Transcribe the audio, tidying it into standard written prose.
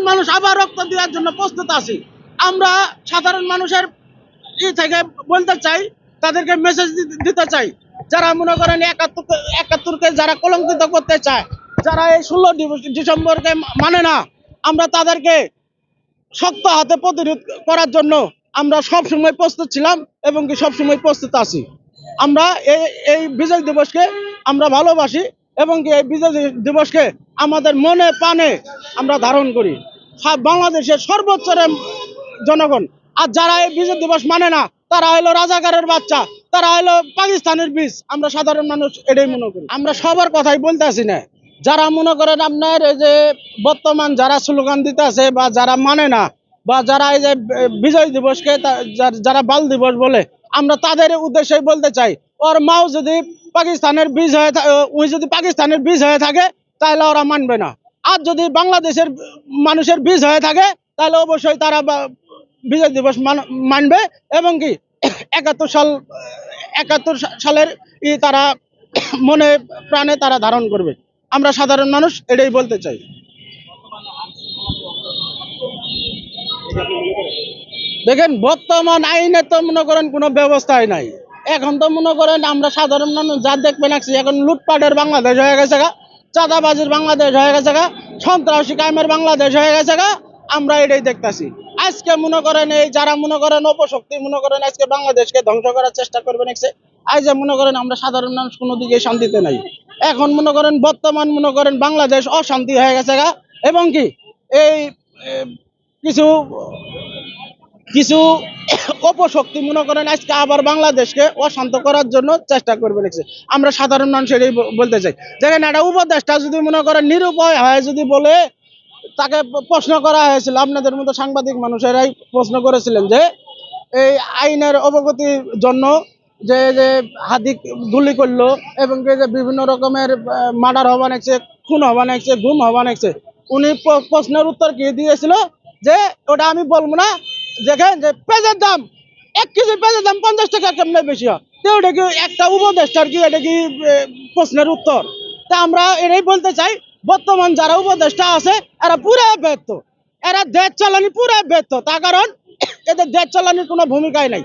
সাধারণ মানুষ আবার রক্ত দেওয়ার জন্য প্রস্তুত আছি। আমরা সাধারণ মানুষের থেকে বলতে চাই, তাদেরকে মেসেজ দিতে চাই, যারা মনে করেন একাত্তরকে যারা কলঙ্কিত করতে চায়, যারা এই 16 ডিসেম্বরকে মানে না, আমরা তাদেরকে শক্ত হাতে প্রতিরোধ করার জন্য আমরা সবসময় প্রস্তুত ছিলাম এবং কি সবসময় প্রস্তুত আছি। আমরা এই বিজয় দিবসকে আমরা ভালোবাসি এবং কি এই বিজয় দিবসকে আমাদের মনে প্রাণে আমরা ধারণ করি। বাংলাদেশের সর্বোচ্চ জনগণ। আর যারা এই বিজয় দিবস মানে না, তারা হলো রাজাকারের বাচ্চা, তারা হলো পাকিস্তানের বীজ। আমরা সাধারণ মানুষ এটাই মনে করি। আমরা সবার কথাই বলতে আসি না। যারা মনে করেন আপনার এই যে বর্তমান যারা স্লোগান দিতে আছে বা যারা মানে না, বা যারা এই যে বিজয় দিবসকে যারা বাল দিবস বলে, আমরা তাদের উদ্দেশ্যে বলতে চাই, ওর মাও যদি পাকিস্তানের বীজ হয়ে ওই যদি পাকিস্তানের বীজ হয়ে থাকে, তাহলে ওরা মানবে না। আর যদি বাংলাদেশের মানুষের বীজ হয়ে থাকে, তাহলে অবশ্যই তারা বিজয় দিবস মানবে এবং কি 71 সালের তারা মনে প্রাণে তারা ধারণ করবে। আমরা সাধারণ মানুষ এটাই বলতে চাই। দেখেন, বর্তমান আইনে তো মনে করেন কোনো ব্যবস্থাই নাই। এখন তো মনে করেন আমরা সাধারণ মানুষ যা দেখবেন এখন লুটপাটের বাংলাদেশ হয়ে গেছে গা, চাঁদাবাজির বাংলাদেশ হয়ে গেছে গা, সন্ত্রাসী কায়েমের বাংলাদেশ হয়ে গেছে গা। আমরা এটাই দেখতেছি। আজকে মনে করেন এই যারা মনে করেন অপশক্তি মনে করেন আজকে বাংলাদেশকে ধ্বংস করার চেষ্টা করবে নাকছে। আজ মনে করেন আমরা সাধারণ মানুষ কোনো দিকে শান্তিতে নাই। এখন মনে করেন বর্তমান মনে করেন বাংলাদেশ অশান্তি হয়ে গেছে গা এবং কি এই কিছু কিছু অপশক্তি মনে করেন আজকে আবার বাংলাদেশকে অশান্ত করার জন্য চেষ্টা করবে নাকছে। আমরা সাধারণ মানুষ এটাই বলতে চাই। দেখেন, একটা উপদেষ্টা যদি মনে করেন নিরুপায় হয় যদি বলে, তাকে প্রশ্ন করা হয়েছিল, আপনাদের মতো সাংবাদিক মানুষেরাই প্রশ্ন করেছিলেন যে এই আইনের অবগতির জন্য যে যে হাদি গুলি করলো এবং যে বিভিন্ন রকমের মার্ডার হওয়া নাকছে, খুন হওয়া নাকছে, গুম হওয়া নাকছে, উনি প্রশ্নের উত্তর কি দিয়েছিল যে ওটা আমি বলবো না। দেখেন যে পেঁয়াজের দাম 1 কেজি পেঁয়াজের দাম 50 টাকা কেমনে বেশি হয়, তো ওটা কি একটা উপদেষ্টার কি এটা কি প্রশ্নের উত্তর? তা আমরা এটাই বলতে চাই, বর্তমান যারা উপদেষ্টা আছে এরা পুরো ব্যর্থ, এরা দেশ চালানি পুরো ব্যর্থ। তার কারণ এদের দেশ চালানির কোনো ভূমিকাই নাই।